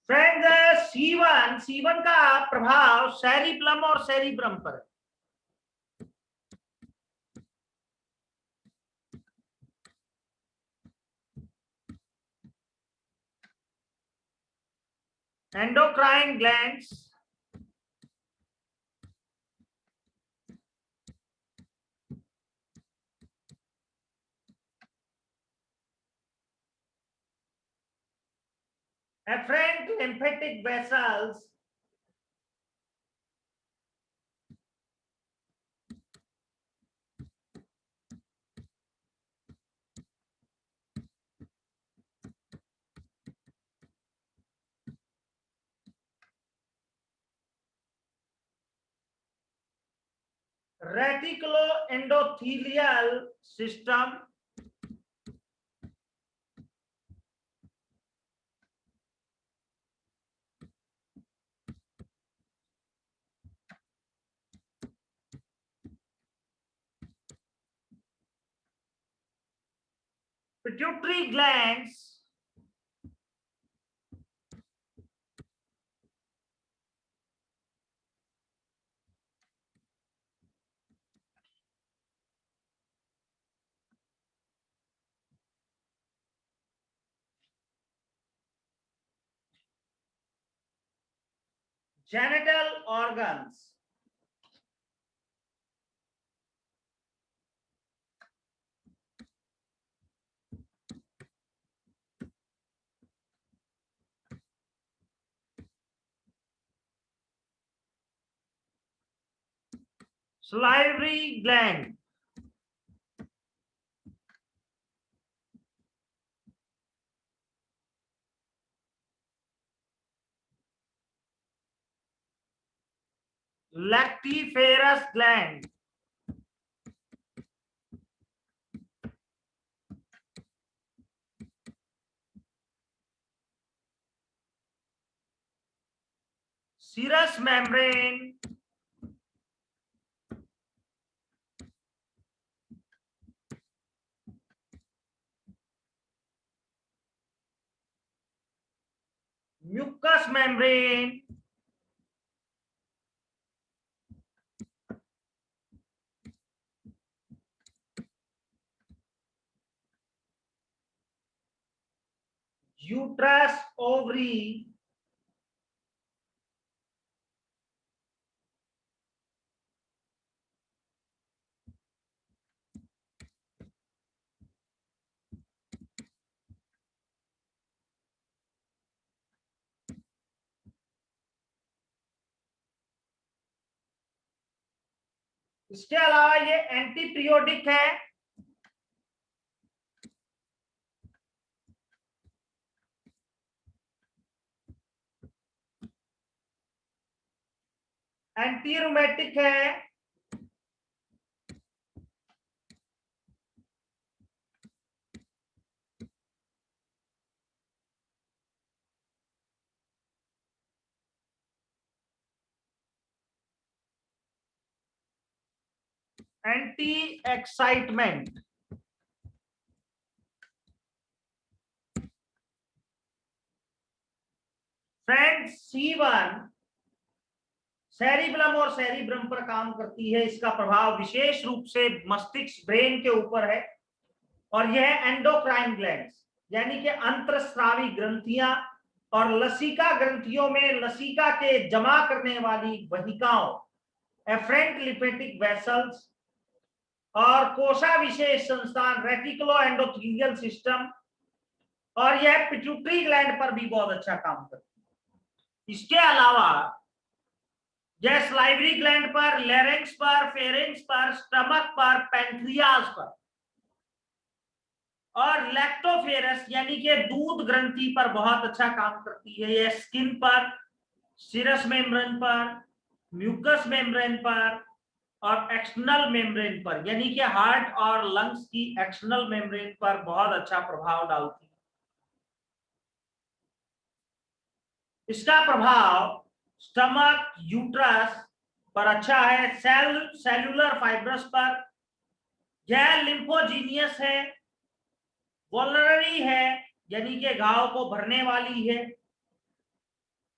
Friends, C1 का प्रभाव cerebellum और सेरिब्रम पर है। Endocrine glands efferent lymphatic vessels reticuloendothelial system pituitary glands genital organs salivary gland lactiferous gland serous membrane mucous membrane uterus ovary इसके अलावा ये anti periodic है। एंटी रूमेटिक है। Anti excitement friends, C1 cerebellum और cerebrum पर काम करती है। इसका प्रभाव विशेष रूप से मस्तिष्क ब्रेन के ऊपर है और यह एंडोक्राइन ग्लैंड्स यानी कि अंतरस्रावी ग्रंथियां और लसिका ग्रंथियों में लसिका के जमा करने वाली वहिकाओं एफरेंट लिम्फेटिक वेसल्स और कोशा विशेष संस्थान रेटिकुलो एंडोथीलियल सिस्टम और यह पिट्यूटरी ग्लैंड पर भी बहुत अच्छा काम करती है। इसके अलावा यह स्लाइवरी ग्लैंड पर, लेरेंक्स पर, फेरेंक्स पर, स्टमक पर, पैंक्रियाज पर और लैक्टोफेरस यानी कि दूध ग्रंथि पर बहुत अच्छा काम करती है। यह स्किन पर, सिरस मेम्ब्रेन पर, म्यूकस मेम्ब्रेन पर और एक्सटर्नल मेम्ब्रेन पर यानी कि हार्ट और लंग्स की एक्सटर्नल मेम्ब्रेन पर बहुत अच्छा प्रभाव डालती है। इसका प्रभाव स्टमक, यूट्रस पर अच्छा है, सेलुलर फाइब्रस पर। यह लिम्फोजीनियस है, वल्नररी है यानी कि घाव को भरने वाली है,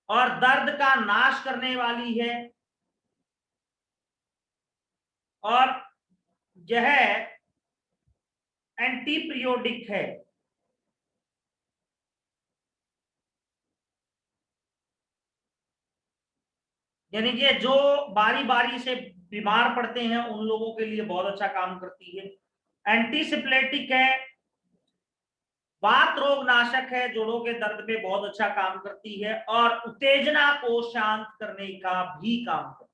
और दर्द का नाश करने वाली है, और यह एंटी पीरियोडिक है। यानी कि जो बारी बारी से बीमार पड़ते हैं उन लोगों के लिए बहुत अच्छा काम करती है। एंटीसिप्लेटिक है, वात रोग नाशक है, जोड़ों के दर्द पे बहुत अच्छा काम करती है, और उत्तेजना को शांत करने का भी काम करती है।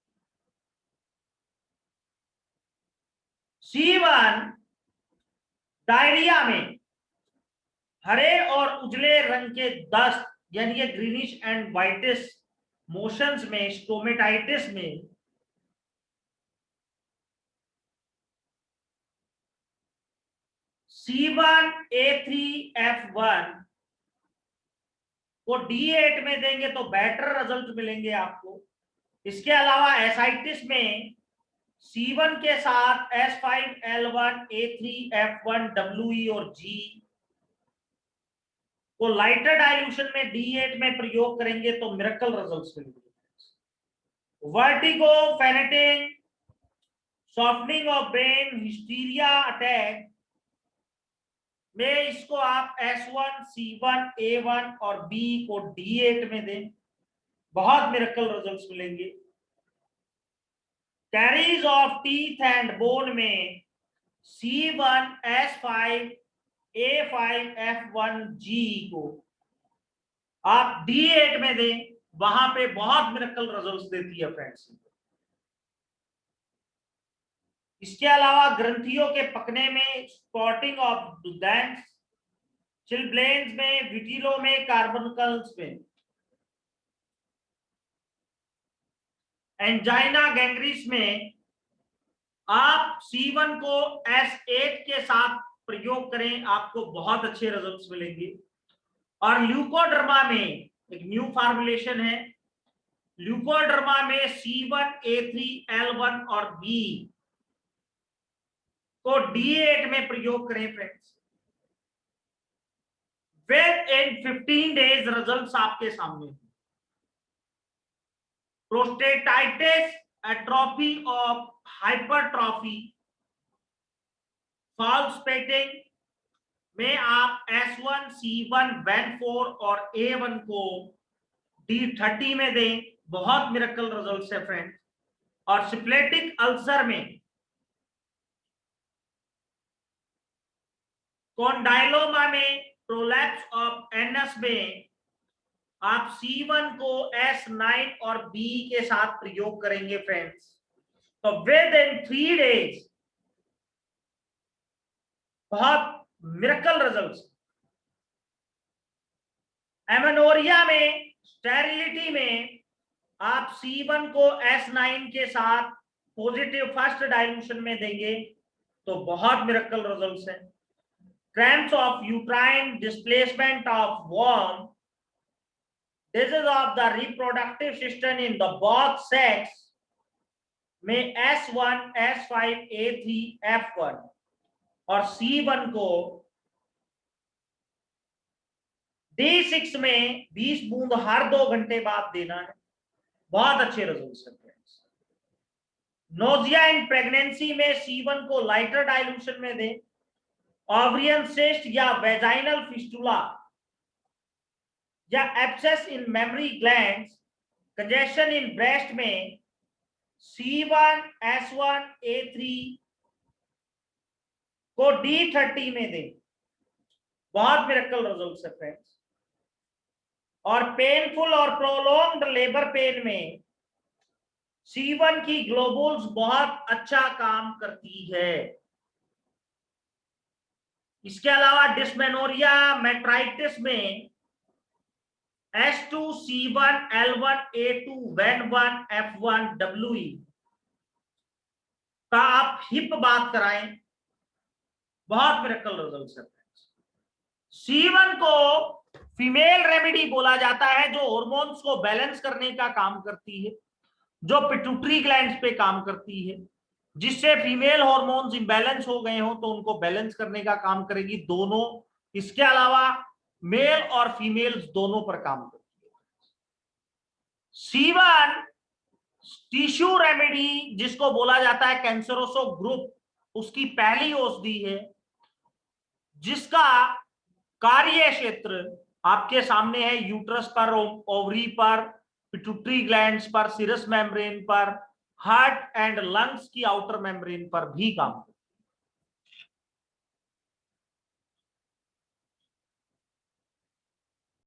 C1 डायरिया में हरे और उजले रंग के दस्त, यानी कि ग्रीनिश एंड व्हाइटिश मोशंस में, स्टोमेटाइटिस में, C1A3F1 को D8 में देंगे तो बेटर रिजल्ट मिलेंगे आपको। इसके अलावा एसाइटिस में C1 के साथ S5L1 A3F1 WE और G को लाइटर डाइल्यूशन में D8 में प्रयोग करेंगे तो मिरेकल रिजल्ट्स मिलेंगे। Vertigo, fainting, softening of brain, hysteria attack में इसको आप S1, C1, A1 और B को D8 में दें, बहुत मिरेकल रिजल्ट्स मिलेंगे। Carries of teeth and bone में C1, S5, A5, F1, G को आप D8 में दें, वहां पे बहुत मिरेकल रिजल्ट्स देती है फ्रेंड्स। इसके अलावा ग्रंथियों के पकने में स्पॉटिंग ऑफ डैंस, चिलब्लेन्स में, विटिलो में, कार्बोनकल्स में, एंजाइना गैंग्रीस में आप C1 को S8 के साथ प्रयोग करें, आपको बहुत अच्छे रिजल्ट्स मिलेंगे। और ल्यूकोडर्मा में एक न्यू फॉर्मुलेशन है, ल्यूकोडर्मा में C1, A3L1 और B को D8 में प्रयोग करें friends. Within 15 days results आपके सामने। प्रोस्टेटाइटिस, एट्रोफी ऑफ हाइपरट्रॉफी, फॉल्स पेटिंग में आप S1, C1, WEN4 और A1 को D30 में दें, बहुत मिरेकल रिजल्ट्स है फ्रेंड्स। और सिप्लेटिक अल्सर में, कॉन्डाइलोमा में, प्रोलैप्स ऑफ एनस में आप C1 को S9 और B के साथ प्रयोग करेंगे फ्रेंड्स, तो विद इन 3 डेज बहुत मिरेकल रिजल्ट्स। एमेनोरिया में, स्टेरिलिटी में आप C1 को S9 के साथ पॉजिटिव फर्स्ट डाइल्यूशन में देंगे तो बहुत मिरेकल रिजल्ट्स हैं। Cramps of uterine, displacement of worm, disease of the reproductive system in the both sex में S1, S5, A3, F1 और C1 को D6 में 20 बूंद हर 2 घंटे बाद देना है, बहुत अच्छे रिजल्ट्स हैं फ्रेंड्स। नोजिया इन प्रेगनेंसी में C1 को लाइटर डाइल्यूशन में दें। ओवरियन सिस्ट या वेजाइनल फिस्टुला या abscess in mammary glands, congestion in breast में C1, S1, A3 को D30 में दें, बहुत मिरेकल रिजल्ट्स है फ्रेंड्स। और पेनफुल और प्रोलॉन्ग्ड लेबर पेन में C1 की ग्लोबुल्स बहुत अच्छा काम करती है। इसके अलावा डिस्मेनोरिया, मेट्राइटिस में S2, C1, L1, A2, WEN1, F1, WE का आप हिप बात कराएं, बहुत मिरेकल रिजल्ट्स है। C1 को फीमेल रेमेडी बोला जाता है, जो हॉर्मोन्स को बैलेंस करने का काम करती है, जो पिट्यूटरी ग्लैंड्स पे काम करती है, जिससे फीमेल हॉर्मोन्स इम्बैलेंस हो गए हो तो उनको बैलेंस करने का काम करेगी दोनों। इसके अलावा मेल और फीमेल्स दोनों पर काम करती है। C1 टिश्यू रेमेडी जिसको बोला जाता है कैंसरोसो ग्रुप, उसकी पहली औषधि है जिसका कार्य क्षेत्र आपके सामने है। यूट्रस पर, ओवरी पर, पिट्यूटरी ग्लैंड्स पर, सीरस मेम्ब्रेन पर, हार्ट एंड लंग्स की आउटर मेम्ब्रेन पर भी काम करता है।